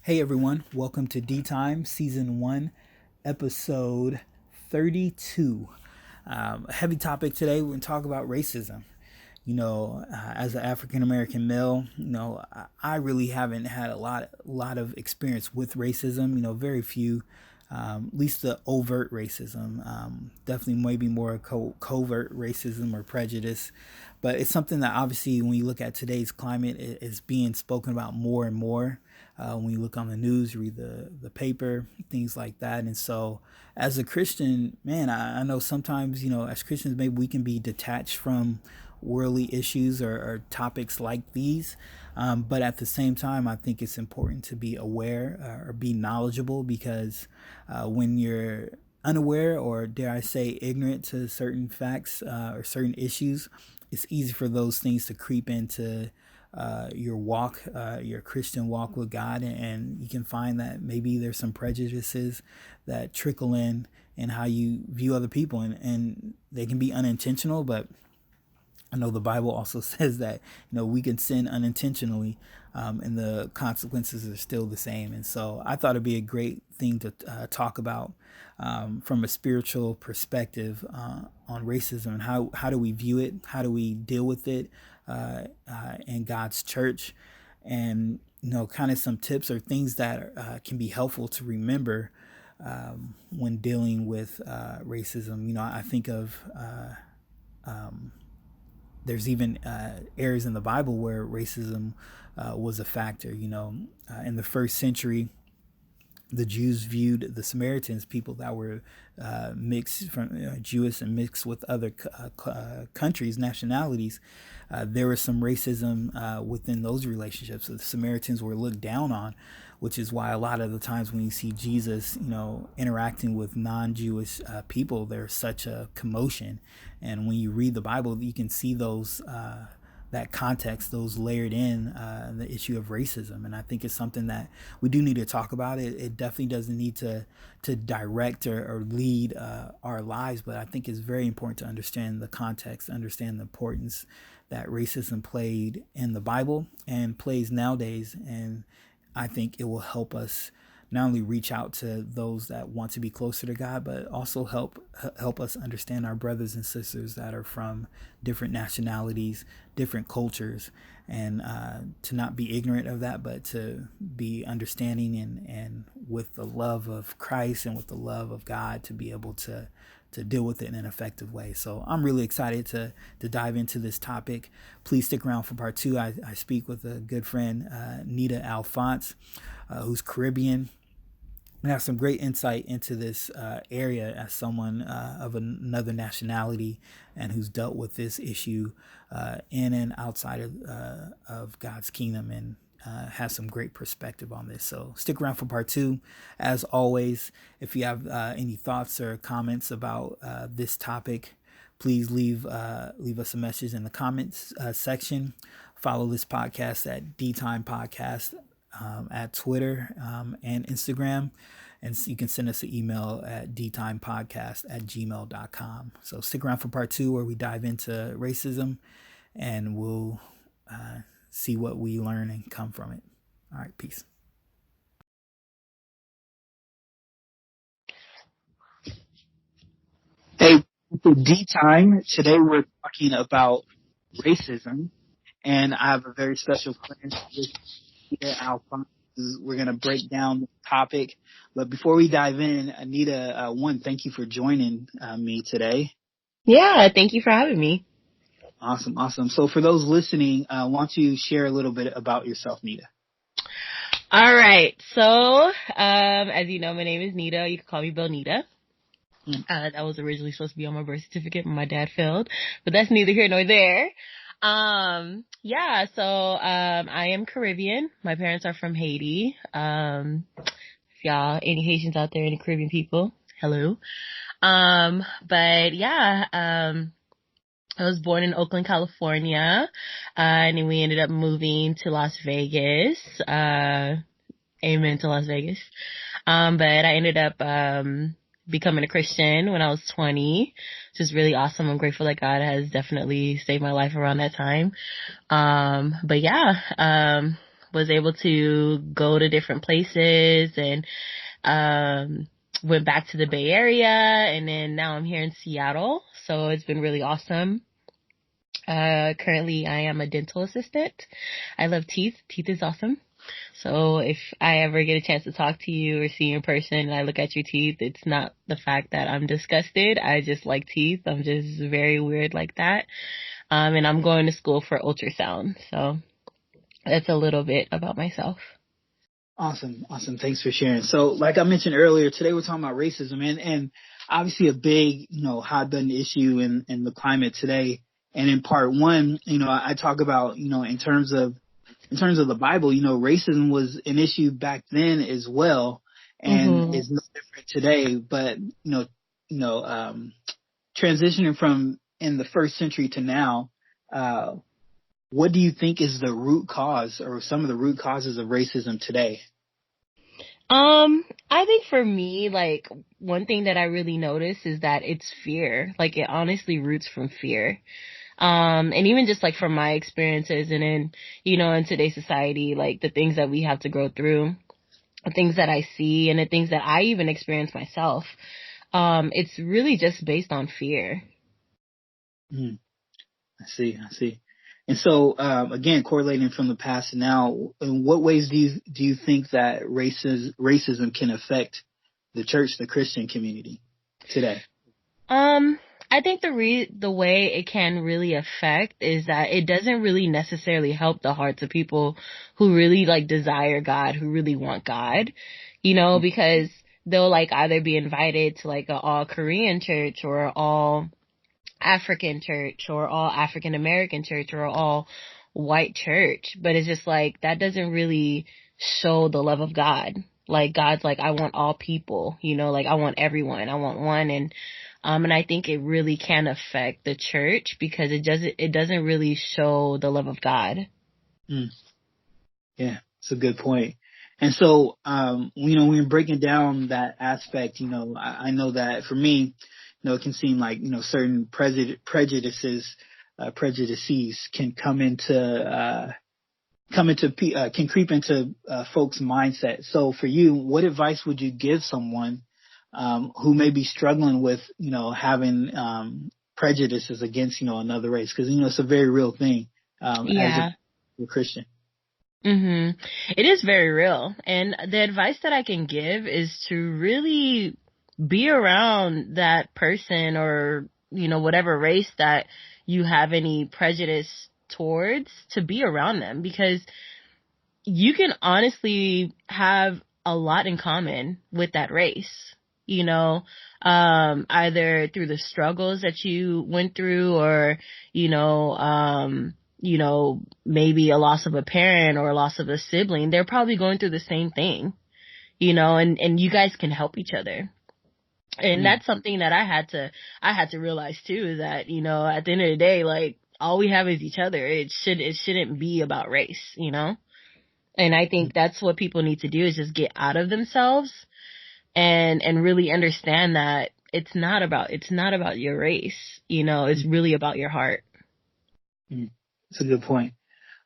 Hey everyone, welcome to D Time Season 1, Episode 32. A heavy topic today, we're going to talk about racism. As an African American male, I really haven't had a lot of experience with racism. Very few, at least the overt racism. Definitely, maybe more covert racism or prejudice, but it's something that obviously, when you look at today's climate, is being spoken about more and more. When you look on the news, you read the paper, things like that, and so as a Christian, man, I know sometimes as Christians maybe we can be detached from worldly issues or topics like these. But at the same time, I think it's important to be aware or be knowledgeable because when you're unaware or, dare I say, ignorant to certain facts or certain issues, it's easy for those things to creep into your walk, your Christian walk with God, and you can find that maybe there's some prejudices that trickle in how you view other people, and they can be unintentional, but I know the Bible also says that we can sin unintentionally, and the consequences are still the same. And so I thought it'd be a great thing to talk about from a spiritual perspective on racism and how do we view it, how do we deal with it in God's church, and kind of some tips or things that can be helpful to remember when dealing with racism. I think of there's even areas in the Bible where racism was a factor. In the first century, the Jews viewed the Samaritans, people that were mixed from Jewish and mixed with other countries, nationalities. There was some racism within those relationships. So the Samaritans were looked down on, which is why a lot of the times when you see Jesus, interacting with non-Jewish people, there's such a commotion. And when you read the Bible, you can see those that context, those layered in the issue of racism. And I think it's something that we do need to talk about. It definitely doesn't need to direct or lead our lives, but I think it's very important to understand the context, understand the importance that racism played in the Bible and plays nowadays. And I think it will help us not only reach out to those that want to be closer to God, but also help us understand our brothers and sisters that are from different nationalities, different cultures, and to not be ignorant of that, but to be understanding and with the love of Christ and with the love of God to be able to deal with it in an effective way. So I'm really excited to dive into this topic. Please stick around for part two. I speak with a good friend, Nita Alphonse, who's Caribbean, and have some great insight into this area as someone of another nationality and who's dealt with this issue in and outside of God's kingdom, and has some great perspective on this. So stick around for part two. As always, if you have any thoughts or comments about this topic, please leave us a message in the comments section. Follow this podcast at D Time Podcast at Twitter and Instagram. And you can send us an email at dtimepodcast@gmail.com. So stick around for part two where we dive into racism and we'll see what we learn and come from it. All right, peace. Hey, D Time. Today we're talking about racism, and I have a very special friend here, Alphonse. We're going to break down the topic. But before we dive in, Anita, one, thank you for joining me today. Yeah, thank you for having me. Awesome. So for those listening, why don't you share a little bit about yourself, Nita? All right. So, as you know, my name is Nita. You can call me Bonita. That was originally supposed to be on my birth certificate, but my dad failed. But that's neither here nor there. I am Caribbean. My parents are from Haiti. If y'all, any Haitians out there, any Caribbean people, hello. I was born in Oakland, California, and then we ended up moving to Las Vegas. Amen to Las Vegas. But I ended up becoming a Christian when I was 20, which is really awesome. I'm grateful that God has definitely saved my life around that time. was able to go to different places and went back to the Bay Area, and then now I'm here in Seattle. So it's been really awesome. Currently I am a dental assistant. I love teeth. Teeth is awesome. So if I ever get a chance to talk to you or see you in person and I look at your teeth, it's not the fact that I'm disgusted. I just like teeth. I'm just very weird like that. And I'm going to school for ultrasound. So that's a little bit about myself. Awesome. Awesome. Thanks for sharing. So like I mentioned earlier, today we're talking about racism and obviously a big, hot button issue in the climate today. And in part one, I talk about, in terms of the Bible, racism was an issue back then as well, and Mhm. is no different today. But transitioning from in the first century to now, uh, what do you think is the root cause, or some of the root causes of racism today? I think for me, like, one thing that I really notice is that it's fear. Like, it honestly roots from fear. And even just like from my experiences and in today's society, like the things that we have to go through, the things that I see and the things that I even experience myself, it's really just based on fear. Mm, I see. I see. And so, again, correlating from the past to now, in what ways do you think that racism can affect the church, the Christian community today? Um, I think the way it can really affect is that it doesn't really necessarily help the hearts of people who really like desire God, who really want God, because they'll like either be invited to like a all Korean church or all African church or all African American church or all white church. But it's just like that doesn't really show the love of God. Like God's like, I want all people, like I want everyone. I want one. And I think it really can affect the church because it doesn't really show the love of God. Mm, yeah, it's a good point. And so, when you're breaking down that aspect, I know that for me, it can seem like, certain prejudices can can creep into folks' mindset. So for you, what advice would you give someone who may be struggling with, having prejudices against, another race? Because it's a very real thing as Yeah. a Christian. It is very real. And the advice that I can give is to really be around that person or, whatever race that you have any prejudice towards, to be around them, because you can honestly have a lot in common with that race, either through the struggles that you went through or, maybe a loss of a parent or a loss of a sibling. They're probably going through the same thing, and you guys can help each other. And Mm, that's something that I had to realize too, is that, at the end of the day, like all we have is each other. It shouldn't be about race. And I mm, think that's what people need to do, is just get out of themselves and really understand that it's not about your race. It's mm, really about your heart. mm. That's a good point.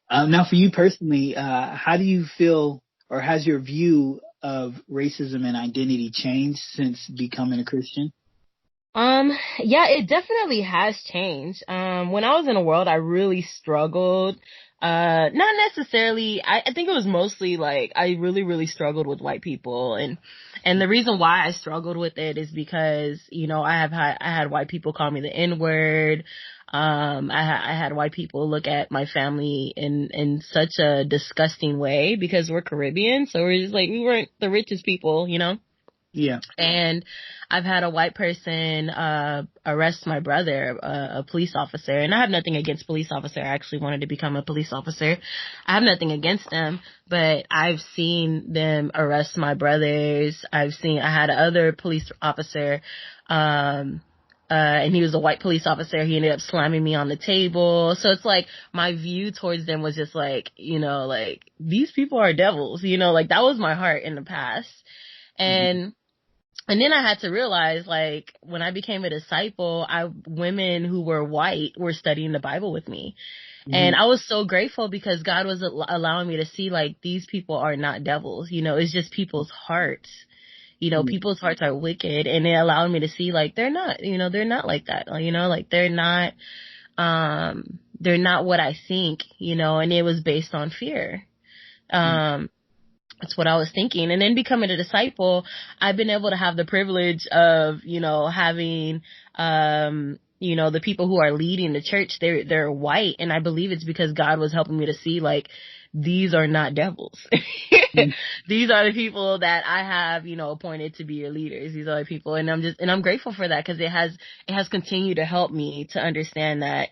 Now, for you personally, how do you feel, or has your view of racism and identity changed since becoming a Christian? Yeah, it definitely has changed. When I was in the world, I really struggled. Not necessarily, I think it was mostly like, I really, really struggled with white people. And the reason why I struggled with it is because, I had white people call me the N-word. I had white people look at my family in such a disgusting way because we're Caribbean. So we're just like, we weren't the richest people. Yeah. And I've had a white person arrest my brother, a police officer, and I have nothing against police officer. I actually wanted to become a police officer. I have nothing against them, but I've seen them arrest my brothers. I had another police officer, and he was a white police officer. He ended up slamming me on the table. So it's like my view towards them was just like, like these people are devils, like that was my heart in the past. Hmm. And then I had to realize, like, when I became a disciple, women who were white were studying the Bible with me. And I was so grateful because God was allowing me to see, like, these people are not devils, you know, it's just people's hearts. You know, people's hearts are wicked, and it allowed me to see, like, they're not, you know, they're not like that, you know, like, they're not what I think, you know, and it was based on fear. That's what I was thinking. And then becoming a disciple, I've been able to have the privilege of, you know, having, you know, the people who are leading the church, they're white. And I believe it's because God was helping me to see, like, these are not devils. These are the people that I have, you know, appointed to be your leaders. These are the people. And I'm grateful for that, because it has continued to help me to understand that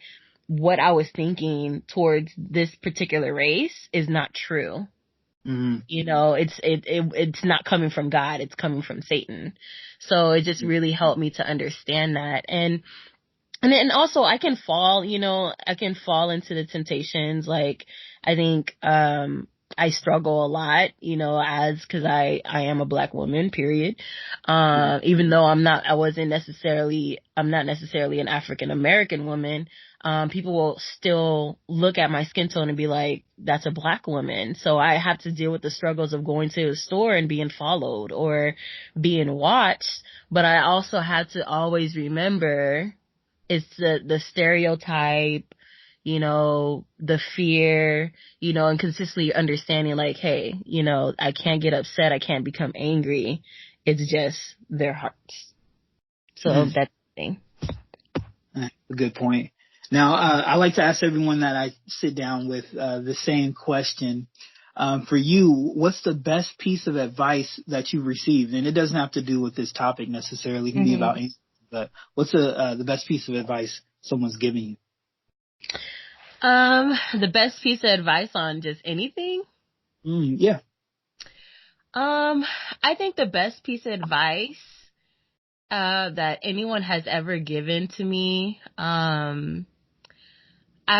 what I was thinking towards this particular race is not true. You know, it's not coming from God, it's coming from Satan. So it just really helped me to understand that. And then also I can fall into the temptations. Like, I think, I struggle a lot, you know, cause I am a Black woman, period. Even though I'm not necessarily an African American woman, people will still look at my skin tone and be like, that's a Black woman. So I have to deal with the struggles of going to the store and being followed or being watched. But I also have to always remember it's the stereotype, you know, the fear, you know, and consistently understanding, like, hey, you know, I can't get upset. I can't become angry. It's just their hearts. So that's the thing. A good point. Now, I like to ask everyone that I sit down with the same question. For you, what's the best piece of advice that you've received? And it doesn't have to do with this topic necessarily. It can be about anything, but what's the best piece of advice someone's giving you? The best piece of advice on just anything? Yeah. I think the best piece of advice that anyone has ever given to me, I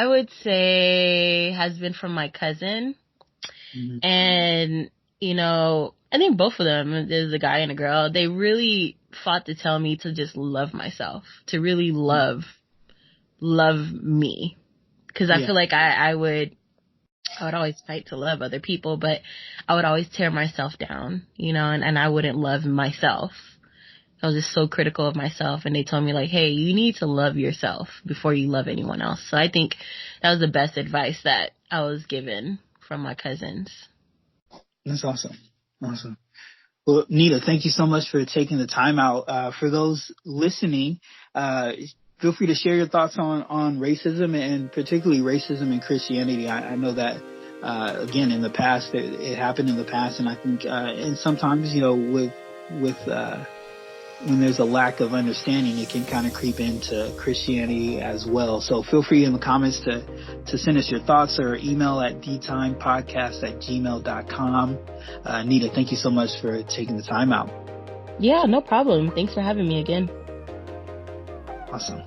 would say has been from my cousin. And, you know, I think both of them, there's a guy and a girl, they really fought to tell me to just love myself, to really love me. Cause I feel like I would always fight to love other people, but I would always tear myself down, you know, and I wouldn't love myself. I was just so critical of myself, and they told me, like, hey, you need to love yourself before you love anyone else. So I think that was the best advice that I was given from my cousins. That's awesome. Awesome. Well, Nita, thank you so much for taking the time out. For those listening, feel free to share your thoughts on racism, and particularly racism in Christianity. I know that, again, in the past, it happened in the past. And I think, and sometimes, you know, with when there's a lack of understanding, it can kind of creep into Christianity as well. So feel free in the comments to send us your thoughts, or email at dtimepodcast@gmail.com. Nita, thank you so much for taking the time out. Yeah, no problem. Thanks for having me again. Awesome.